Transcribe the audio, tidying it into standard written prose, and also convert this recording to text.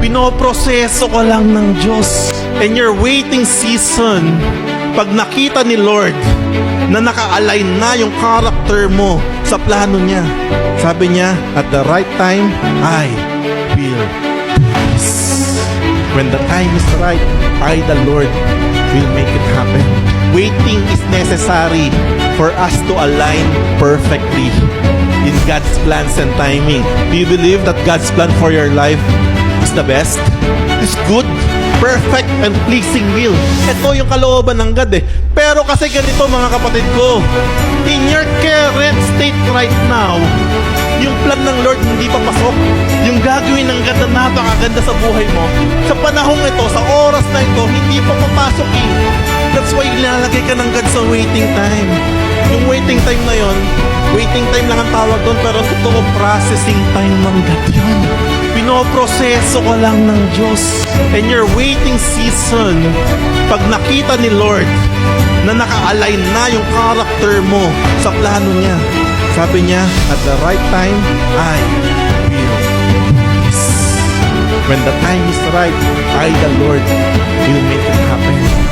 Pinoproseso ka lang ng Diyos. And your waiting season, pag nakita ni Lord na naka-align na yung character mo sa plano niya, sabi niya, at the right time, I will this. When the time is right, I, the Lord, will make it happen. Waiting is necessary for us to align perfectly in God's plans and timing. Do you believe that God's plan for your life is the best? Is good, perfect, and pleasing will. Ito yung kalooban ng God eh. Pero kasi ganito mga kapatid ko, in your current state right now, yung plan ng Lord hindi pa pasok. Yung gagawin ng God na napakaganda sa buhay mo, sa panahong ito, sa oras na ito, hindi pa papasok eh. That's why ilalagay ka ng God sa waiting time. Yung waiting time na yon, waiting time lang ang tawag doon, pero totoo processing time ng God yun. Pinoproseso ka lang ng Diyos. And your waiting season, pag nakita ni Lord na naka-align na yung character mo sa plano niya, sabi niya, at the right time, I will this. When the time is right, I, the Lord, will make it happen.